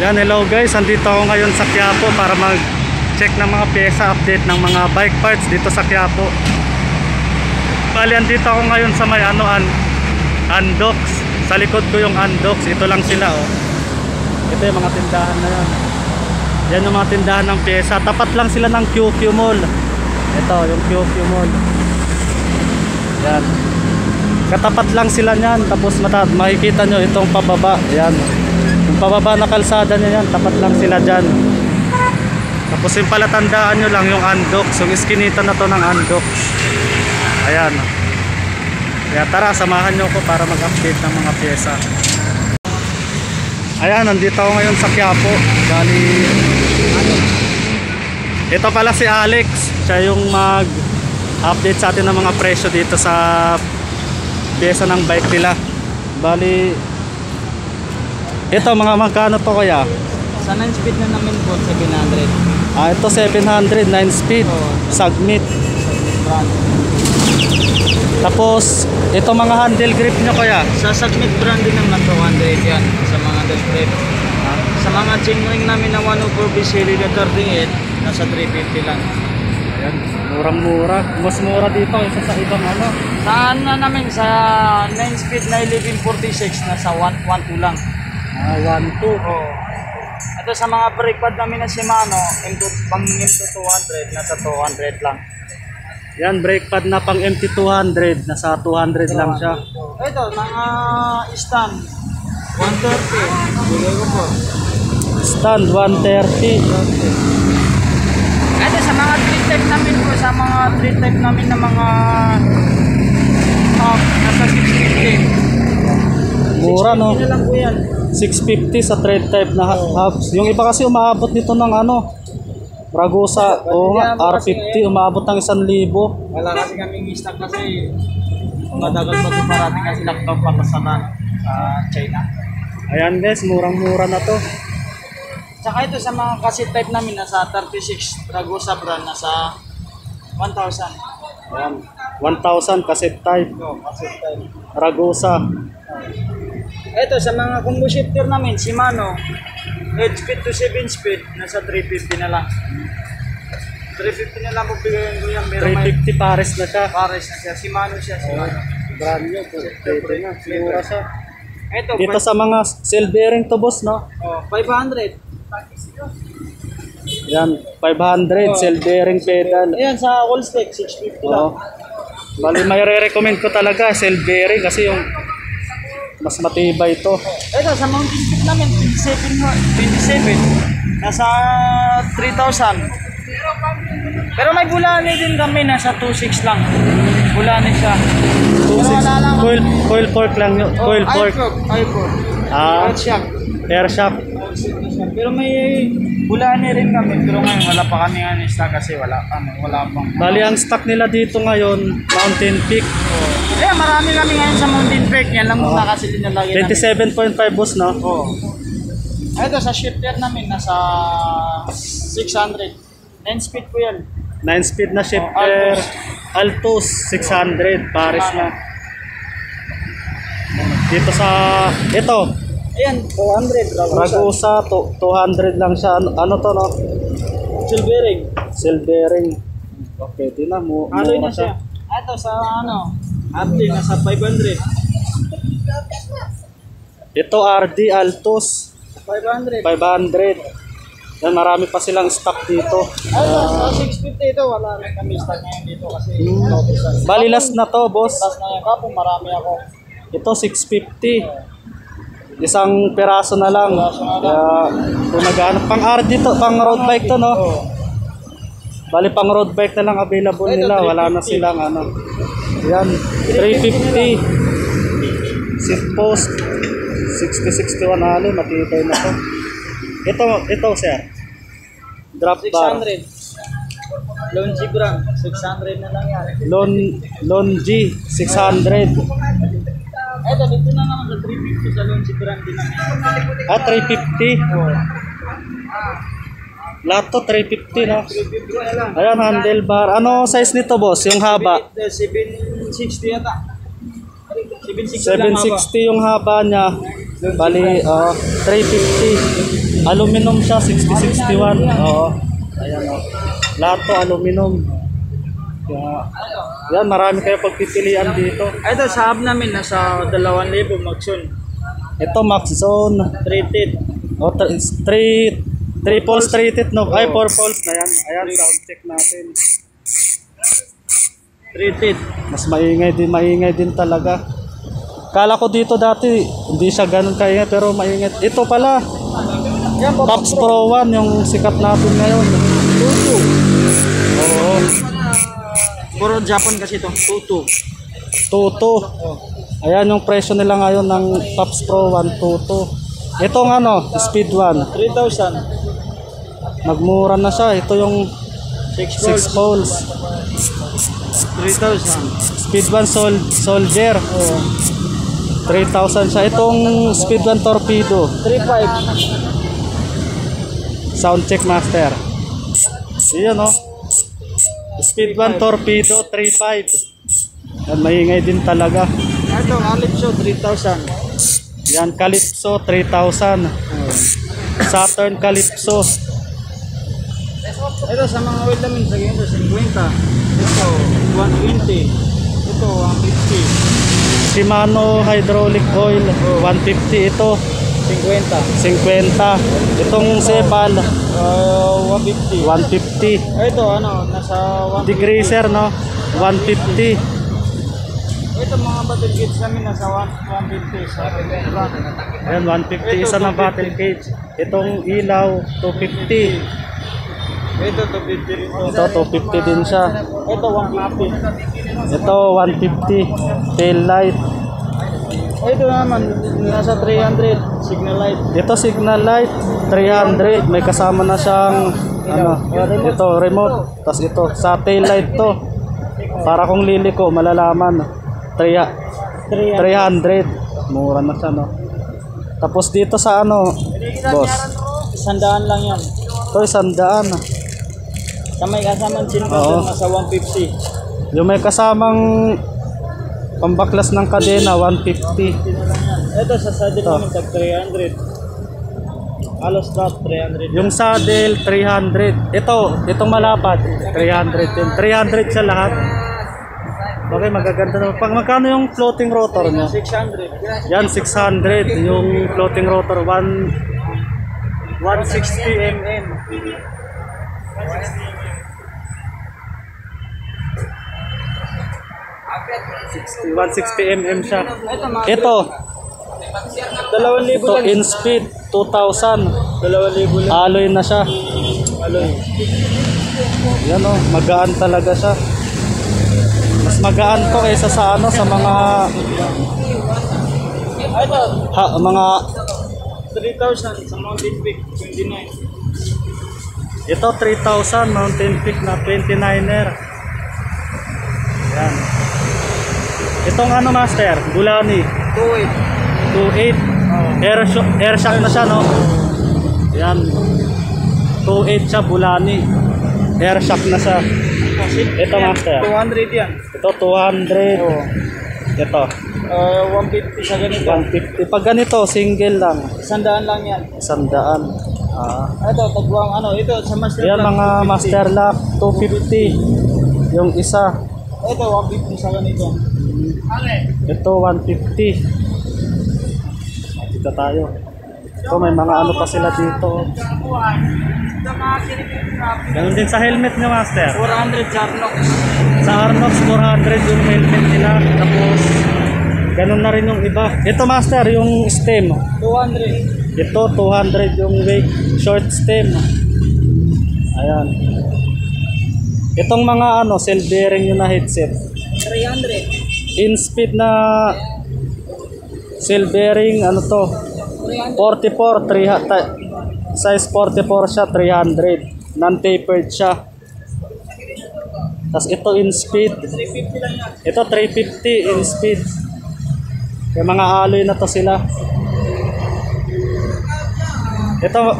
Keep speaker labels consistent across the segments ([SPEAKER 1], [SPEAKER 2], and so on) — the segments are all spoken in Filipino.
[SPEAKER 1] Yan, hello guys, andito ako ngayon sa Quiapo para mag-check ng mga pyesa, update ng mga bike parts dito sa Quiapo. Bali, andito ako ngayon sa may Andox. Sa likod ko yung Andox, ito lang sila oh. Ito yung mga tindahan na yan. Yan yung mga tindahan ng pyesa. Tapat lang sila ng QQ Mall. Ito, yung QQ Mall. Yan. Katapat lang sila niyan. Tapos makikita nyo itong pababa. Yan. Yung pababa na kalsada niya yan. Tapat lang sila dyan. Tapos yung palatandaan nyo lang yung Andox. Yung iskinita na to ng Andox. Ayan. Kaya tara, samahan nyo ko para mag-update ng mga pyesa. Ayan, nandito ako ngayon sa Quiapo. Bali, ito pala si Alex. Siya yung mag-update sa atin ng mga presyo dito sa pyesa ng bike nila. Bali, ito mga magkano to kaya?
[SPEAKER 2] Sa 9 speed na namin po, 700.
[SPEAKER 1] Ito 700, 9 speed. Submit.
[SPEAKER 2] Brand.
[SPEAKER 1] Tapos, ito mga handle grip nyo kaya?
[SPEAKER 2] Sa Submit brand din naman 200 yan. Sa mga handle grip. Sa mga chain ring namin na 104 BCL na 38, nasa 350 lang.
[SPEAKER 1] Ayan, murang-mura. Mas mura dito isa sa ibang ano.
[SPEAKER 2] Saan na namin? Sa 9 speed na 1146, nasa 112 lang.
[SPEAKER 1] 1.2.
[SPEAKER 2] Oh. Ito sa mga brake pad namin na Shimano, pang MT200, nasa 200 lang.
[SPEAKER 1] Yan, brake pad na pang MT200, nasa 200 lang siya.
[SPEAKER 2] Ito, mga stand, 130. Bigay ko po.
[SPEAKER 1] Stand, 130.
[SPEAKER 2] Ito, sa mga 3 type namin po, sa mga 3 type namin na mga nasa 650.
[SPEAKER 1] Mura no?
[SPEAKER 2] 650 na lang po yan.
[SPEAKER 1] 650 sa thread type na hubs. Yung iba kasi umaabot nito ng ano, Ragusa o R50, umaabot ng 1,000.
[SPEAKER 2] Wala kasi kaming stock kasi madagal pa ito parating kasi laptop pa sa China.
[SPEAKER 1] Ayan guys, murang-mura na to.
[SPEAKER 2] Tsaka ito sa mga cassette type namin, nasa 36 Ragusa brand, nasa 1,000.
[SPEAKER 1] Ayan, 1,000 cassette type.
[SPEAKER 2] Cassette type.
[SPEAKER 1] Ragusa.
[SPEAKER 2] Ito sa mga combo shifter namin, Shimano 8 speed to 7 speed, nasa 350 na lang. 350 na lang po bigayan ko yan.
[SPEAKER 1] 350 pares na siya.
[SPEAKER 2] Pares na siya, Shimano siya. Shimano.
[SPEAKER 1] Brand new po. Pwede na, mura siya.
[SPEAKER 2] Ito,
[SPEAKER 1] Dito sa mga cell bearing to boss, no?
[SPEAKER 2] 500.
[SPEAKER 1] Yan, 500 cell bearing pedal.
[SPEAKER 2] Ayan, sa all stick, 650 lang.
[SPEAKER 1] Bali, may re-recommend ko talaga cell bearing kasi yung mas matibay ito.
[SPEAKER 2] Ito, sa mountain peak namin, 27, nasa 3,000. Pero may bulani din kami, nasa 2,600 lang. Bulani siya.
[SPEAKER 1] 2,600. Coil fork lang yun. Coil fork.
[SPEAKER 2] Air fork. Air shock.
[SPEAKER 1] Air shock.
[SPEAKER 2] Pero may bulani rin kami. Pero ngayon wala pa kami nga stock kasi wala pang.
[SPEAKER 1] Bali, ang stock nila dito ngayon, Mountain Peak.
[SPEAKER 2] Marami kami ngayon sa Mountain Peak. Yan lang muna kasi dinalagay namin.
[SPEAKER 1] 27.5 boss, no?
[SPEAKER 2] Ito sa shifter namin, nasa 600. 9 speed po yan.
[SPEAKER 1] 9 speed na shifter. Altus 600. Pares na. Dito sa ito.
[SPEAKER 2] Ayan, 200.
[SPEAKER 1] Ragusa 200 lang siya. Ano to, no?
[SPEAKER 2] Cell bearing.
[SPEAKER 1] Cell bearing. Okay, di na mo.
[SPEAKER 2] Alloy na siya. Ito sa RD, nasa 500.
[SPEAKER 1] Ito RD Altus
[SPEAKER 2] 500.
[SPEAKER 1] 500. Yan, marami pa silang stock dito.
[SPEAKER 2] Sa 650 ito, wala rin kami stock ngayon dito kasi
[SPEAKER 1] Bali, last na to, boss.
[SPEAKER 2] last na yung kapong marami ako.
[SPEAKER 1] Ito 650. Isang peraso na lang. Kaya kung naghahanap pang RD to, pang road bike to, no? Bali, pang road bike na lang available nila. Wala na silang ano. Yan, 350. Seat post 60-61 hali, matibay na to. Ito sir. Drop bar.
[SPEAKER 2] 600. Longi brand, 600 na lang yan.
[SPEAKER 1] Longi 600.
[SPEAKER 2] Ito, dito na naman sa 350 sa Longi brand din namin.
[SPEAKER 1] 350. Lahat to 350, no?
[SPEAKER 2] 350 na lang.
[SPEAKER 1] Ayan, handlebar. Ano size nito, boss? Yung haba?
[SPEAKER 2] 760 yata. 760 lang haba.
[SPEAKER 1] 760 yung haba niya. Bali, 350. Aluminum siya, 6061. Oo. Ayan o. Lahat to aluminum. Kaya, yan, marami kayo pagpipilian dito.
[SPEAKER 2] Ito sa hub namin, nasa 2,000 Maxon.
[SPEAKER 1] Ito, Max Zone.
[SPEAKER 2] Treated.
[SPEAKER 1] O, 3 poles treated, no? Ay, 4 poles na yan. Ayan, sound check natin.
[SPEAKER 2] Treated.
[SPEAKER 1] Mas maingay din talaga. Kala ko dito dati, hindi siya ganun kaingay, pero maingay. Ito pala,
[SPEAKER 2] Yan,
[SPEAKER 1] Tops Pro 1, yung sikat natin ngayon.
[SPEAKER 2] Tutu.
[SPEAKER 1] Oo,
[SPEAKER 2] Puro Japan kasi ito. Tutu.
[SPEAKER 1] Tutu. Ayan yung presyo nila ngayon ng Tops Pro 1, Tutu. Itong ano, Speed 1,
[SPEAKER 2] 3,000.
[SPEAKER 1] nagmura na siya. Ito yung 6 poles.
[SPEAKER 2] 3,000.
[SPEAKER 1] Speed 1 Soldier. 3,000 siya. Itong Speed 1 Torpedo.
[SPEAKER 2] 3,500.
[SPEAKER 1] Sound check master. Iyan o. Speed 1 Torpedo 3.5. Yan, maingay din talaga.
[SPEAKER 2] Ito, Calypso, 3,000.
[SPEAKER 1] Yan, Calypso 3,000. Saturn Calypso.
[SPEAKER 2] Ito sa mga oil namin, sa ganito, 50. Ito, 120. Ito, 150.
[SPEAKER 1] Shimano hydraulic oil 150 ito.
[SPEAKER 2] 50.
[SPEAKER 1] 50. Itong Sepal
[SPEAKER 2] 150.
[SPEAKER 1] 150.
[SPEAKER 2] Ito, ano, nasa 150.
[SPEAKER 1] Degreaser no 150.
[SPEAKER 2] Ito mga battle kits namin, nasa 150. Sa
[SPEAKER 1] Ayan, 150 isa na battle cage. Itong ilaw 250.
[SPEAKER 2] ito, 250 rin.
[SPEAKER 1] Ito 250 din siya.
[SPEAKER 2] Ito, 150.
[SPEAKER 1] Ito 150 tail light.
[SPEAKER 2] Ito naman, nasa 300. Signal light.
[SPEAKER 1] Ito signal light 300. May kasama na siyang ano, ito remote. Tapos ito sa tail light to. Para kung liliko malalaman 300. Mura na siya no. Tapos dito sa ano, boss.
[SPEAKER 2] 100 lang yan.
[SPEAKER 1] Ito 100.
[SPEAKER 2] Sa may kasamang
[SPEAKER 1] Oo.
[SPEAKER 2] chinbundle, nasa 150.
[SPEAKER 1] Yung may kasamang pambaklas ng kadena 150.
[SPEAKER 2] Ito sa saddle
[SPEAKER 1] Ito.
[SPEAKER 2] namin, tag 300. Halos lahat 300.
[SPEAKER 1] Yung saddle 300. Itong malapad 300 din. 300 sa lahat. Okay, magaganda naman. Pag magkano yung floating rotor nyo?
[SPEAKER 2] 600.
[SPEAKER 1] Yan 600 yung floating rotor
[SPEAKER 2] 160 mm.
[SPEAKER 1] 160 mm siya.
[SPEAKER 2] Ito, mga
[SPEAKER 1] Ito
[SPEAKER 2] 2,000 lang.
[SPEAKER 1] in speed 2,000.
[SPEAKER 2] 2,000 lang.
[SPEAKER 1] Alloy na siya.
[SPEAKER 2] Aloy.
[SPEAKER 1] Yan o, magaan talaga siya. Mas magaan to kaysa sa ano, sa mga
[SPEAKER 2] Ito,
[SPEAKER 1] mga
[SPEAKER 2] 3,000 sa Mountain Peak, 29.
[SPEAKER 1] ito 3,000 Mountain Peak na 29er. Yan. Itong ano master, Bulani
[SPEAKER 2] 28.
[SPEAKER 1] 2.8. Air shock na siya no. Yan. 2.8 siya Bulani. Air shock na siya. Ito master.
[SPEAKER 2] 200 yan.
[SPEAKER 1] Ito 200.
[SPEAKER 2] Oo.
[SPEAKER 1] Ito
[SPEAKER 2] 150 sa ganito.
[SPEAKER 1] 150. Pag ganito single lang
[SPEAKER 2] 100 lang yan.
[SPEAKER 1] 100.
[SPEAKER 2] Ito, tagwang ano, ito sa Master
[SPEAKER 1] Yan
[SPEAKER 2] Lock,
[SPEAKER 1] mga
[SPEAKER 2] 250.
[SPEAKER 1] Master Lock 250. Yung isa.
[SPEAKER 2] Ito, 150 sa ganito.
[SPEAKER 1] Ito 150. Dito tayo. Ito may mga ano pa sila dito. Ganun din sa helmet nyo master.
[SPEAKER 2] 400 Jarnox.
[SPEAKER 1] Sa Arnox 400 yung helmet nila. Tapos ganun na rin yung iba. Ito master yung stem.
[SPEAKER 2] 200.
[SPEAKER 1] Ito 200 yung wake short stem. Ayan. Itong mga ano cell bearing yung na headset.
[SPEAKER 2] 300.
[SPEAKER 1] In speed na cell bearing ano to 44 size 44 siya 300 non-tapered siya. Tapos ito in speed
[SPEAKER 2] 350 lang yan.
[SPEAKER 1] ito 350 in speed. Yung mga alloy na to sila. Ito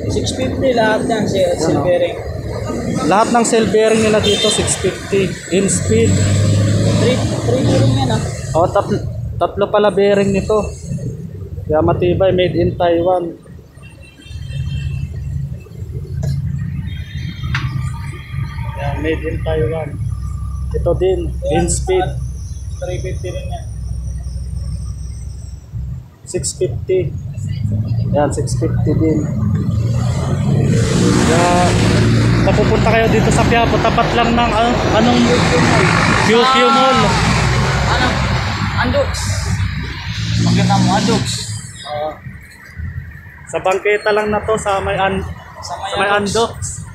[SPEAKER 2] 650 lahat yan, cell bearing.
[SPEAKER 1] lahat ng cell bearing nila dito 650 in speed.
[SPEAKER 2] 3 bearing yan ah.
[SPEAKER 1] O tatlo pala bearing nito. Kaya matibay, made in Taiwan. Yan, made in Taiwan. Ito din, in speed.
[SPEAKER 2] 350 rin yan.
[SPEAKER 1] 650. Yan, 650 din. Kaya, mapupunta kayo dito sa Quiapo, tapat lang ng anong QQ Mall.
[SPEAKER 2] Ano? Andux. Magkita mo, Andux.
[SPEAKER 1] Sa bangketa lang na to, sa may,
[SPEAKER 2] Sa
[SPEAKER 1] sa may Andox.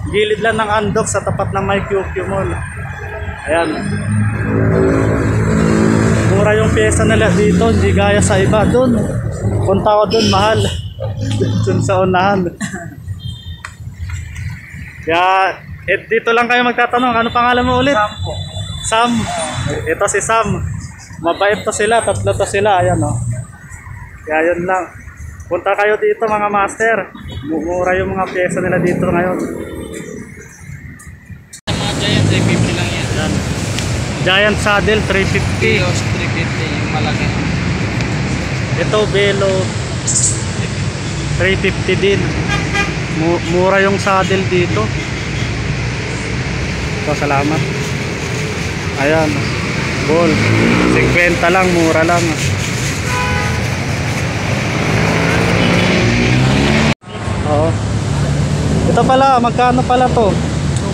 [SPEAKER 1] Gilid lang ng Andox sa tapat ng may QQ Mall. Ayan. Mura yung pyesa nila dito, hindi gaya sa iba. Doon, punta ko doon, mahal. Doon sa unahan. Kaya, dito lang kayo magtatanong, ano pangalan mo ulit?
[SPEAKER 2] Sampo.
[SPEAKER 1] Sam. Ito si Sam. Mabait to sila, tatlo to sila. Ayan o. Kaya yun lang. Punta kayo dito mga master. Mura yung mga pyesa nila dito ngayon.
[SPEAKER 2] Mga Giant 350 lang yan.
[SPEAKER 1] Yan. Giant Saddle 350.
[SPEAKER 2] Kilos 350 yung malaki.
[SPEAKER 1] Ito Velo 350 din. Mura yung saddle dito. Ito, salamat. Ayan. Ball. 50 lang, mura lang. Oo. Ito pala, magkano pala to?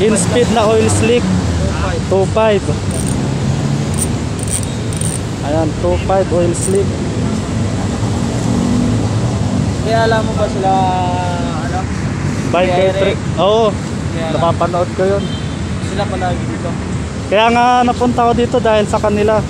[SPEAKER 1] In speed na oil slick. 2.5. Ayan, 2.5 oil slick.
[SPEAKER 2] Kaya alam mo ba sila, ano?
[SPEAKER 1] Bike
[SPEAKER 2] Kaya
[SPEAKER 1] trip. Oo,
[SPEAKER 2] Kaya
[SPEAKER 1] napapanood ko yun.
[SPEAKER 2] Sila palagi dito.
[SPEAKER 1] Kaya nga napunta ko dito dahil sa kanila.